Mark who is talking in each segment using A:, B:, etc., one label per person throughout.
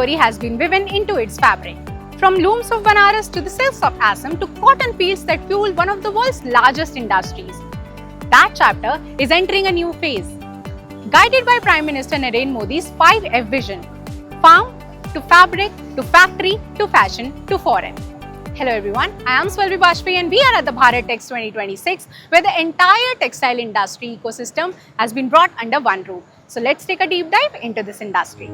A: story has been woven into its fabric. From looms of Banaras to the silks of Assam to cotton fields that fuel one of the world's largest industries. That chapter is entering a new phase. Guided by Prime Minister Narendra Modi's 5F vision, farm to fabric to factory to fashion to foreign. Hello everyone, I am Swalvi Bajpayee and we are at the BharatEx 2026 where the entire textile industry ecosystem has been brought under one roof. So let's take a deep dive into this industry.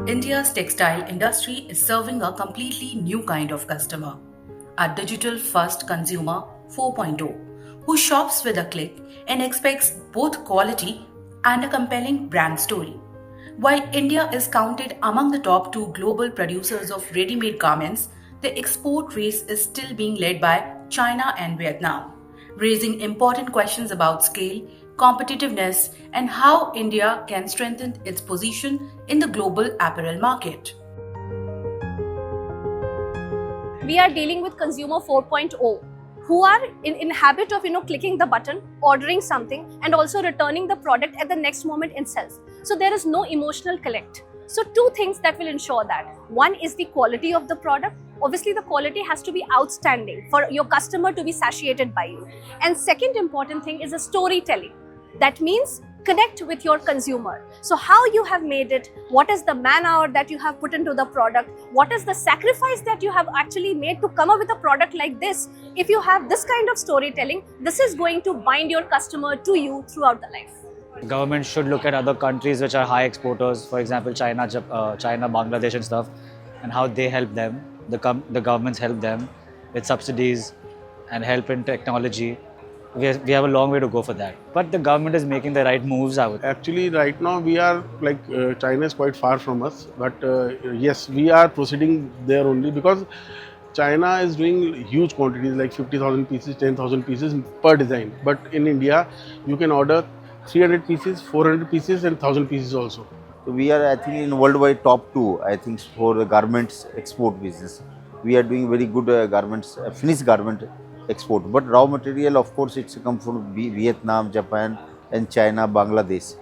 B: India's textile industry is serving a completely new kind of customer, a digital-first consumer 4.0, who shops with a click and expects both quality and a compelling brand story. While India is counted among the top 2 global producers of ready-made garments, the export race is still being led by China and Vietnam, raising important questions about scale, competitiveness, and how India can strengthen its position in the global apparel market.
C: We are dealing with consumer 4.0 who are in habit of clicking the button, ordering something and also returning the product at the next moment itself. So there is no emotional collect. So two things that will ensure that. One is the quality of the product. Obviously the quality has to be outstanding for your customer to be satiated by you. And second important thing is the storytelling. That means connect with your consumer. So how you have made it, what is the man-hour that you have put into the product, what is the sacrifice that you have actually made to come up with a product like this. If you have this kind of storytelling, this is going to bind your customer to you throughout the life.
D: Government should look at other countries which are high exporters, for example China, Bangladesh and stuff, and how they help them. The governments help them with subsidies and help in technology. We have a long way to go for that. But the government is making the right moves, I would.
E: Actually, right now we are China is quite far from us. But yes, we are proceeding there only because China is doing huge quantities like 50,000 pieces, 10,000 pieces per design. But in India, you can order 300 pieces, 400 pieces and 1,000 pieces also.
F: So we are, I think, in worldwide top 2, I think, for the garments export business. We are doing very good garments, finished garment export. But raw material, of course, it's come from Vietnam, Japan and China, Bangladesh.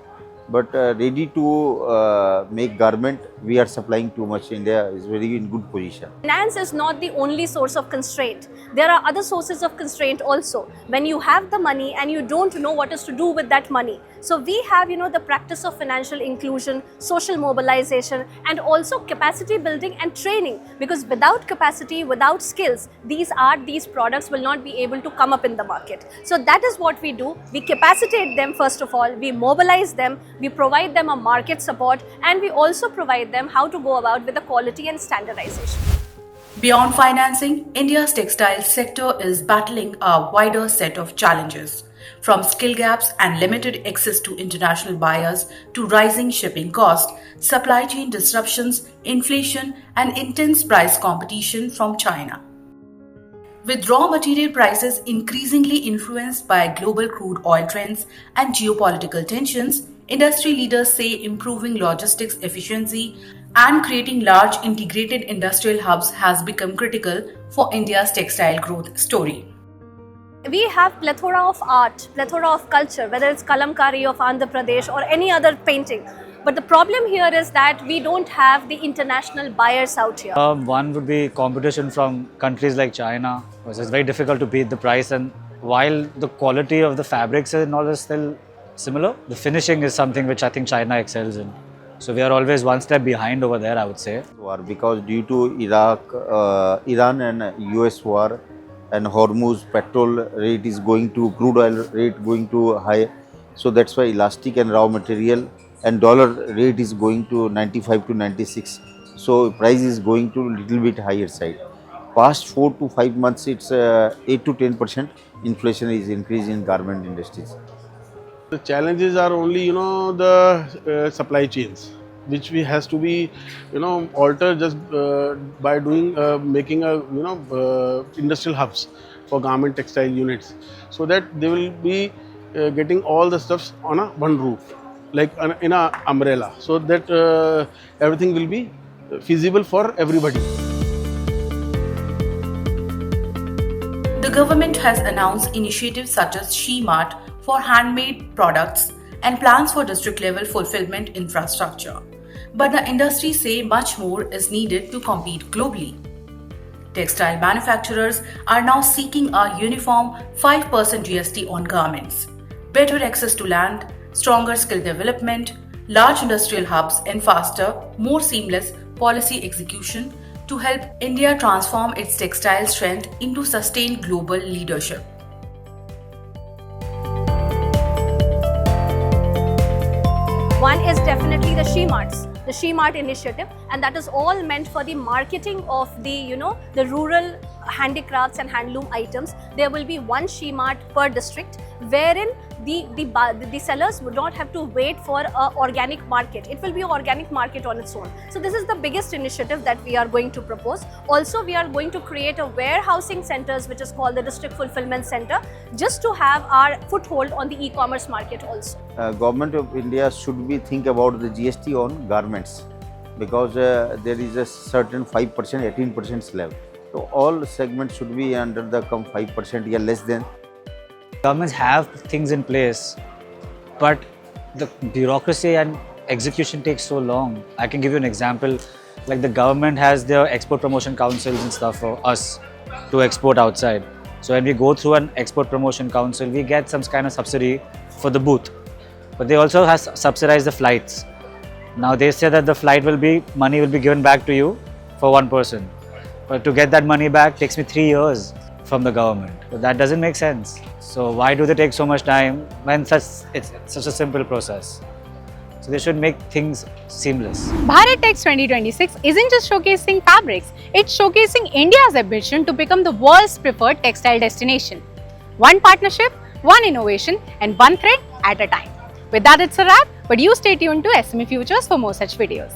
F: But ready to make garment, we are supplying too much. India is very in good position.
C: Finance is not the only source of constraint. There are other sources of constraint also. When you have the money and you don't know what is to do with that money. So we have, the practice of financial inclusion, social mobilization, and also capacity building and training. Because without capacity, without skills, these products will not be able to come up in the market. So that is what we do. We capacitate them first of all. We mobilize them. We provide them a market support, and we also provide them how to go about with the quality and standardization.
B: Beyond financing, India's textile sector is battling a wider set of challenges, from skill gaps and limited access to international buyers to rising shipping costs, supply chain disruptions, inflation, and intense price competition from China. With raw material prices increasingly influenced by global crude oil trends and geopolitical tensions, industry leaders say improving logistics efficiency and creating large integrated industrial hubs has become critical for India's textile growth story.
C: We have plethora of art, plethora of culture, whether it's Kalamkari of Andhra Pradesh or any other painting. But the problem here is that we don't have the international buyers out here.
D: One would be competition from countries like China, because it's very difficult to beat the price, and while the quality of the fabrics and all is still similar, the finishing is something which I think China excels in. So we are always one step behind over there, I would say.
F: Because due to Iran and US war and Hormuz petrol rate is going to, crude oil rate going to high. So that's why elastic and raw material and dollar rate is going to 95 to 96. So price is going to little bit higher side. Past 4 to 5 months, it's 8 to 10% inflation is increased in garment industries.
E: The challenges are only, the supply chains, which we has to be, altered just by doing, making industrial hubs for garment textile units, so that they will be getting all the stuffs on one roof, like in a umbrella, so that everything will be feasible for everybody.
B: The government has announced initiatives such as She Mart for handmade products and plans for district level fulfillment infrastructure. But the industry say much more is needed to compete globally. Textile manufacturers are now seeking a uniform 5% GST on garments, better access to land, stronger skill development, large industrial hubs, and faster, more seamless policy execution to help India transform its textile strength into sustained global leadership.
C: One is definitely the She Mart initiative, and that is all meant for the marketing of the the rural handicrafts and handloom items. There will be one She Mart per district, wherein the sellers would not have to wait for an organic market. It will be an organic market on its own. So this is the biggest initiative that we are going to propose. Also, we are going to create a warehousing centers, which is called the District Fulfillment Center, just to have our foothold on the e-commerce market also.
F: Government of India should be think about the GST on garments, because there is a certain 5%, 18% slab. So all segments should be under the 5% or less than.
D: Governments have things in place, but the bureaucracy and execution takes so long. I can give you an example. Like the government has their export promotion councils and stuff for us to export outside. So when we go through an export promotion council, we get some kind of subsidy for the booth. But they also have subsidized the flights. Now they say that the money will be given back to you for one person. But to get that money back takes me 3 years from the government. So that doesn't make sense. So why do they take so much time when it's such a simple process? So they should make things seamless.
A: Bharat Tex 2026 isn't just showcasing fabrics, it's showcasing India's ambition to become the world's preferred textile destination. One partnership, one innovation, and one thread at a time. With that, it's a wrap, but you stay tuned to SME Futures for more such videos.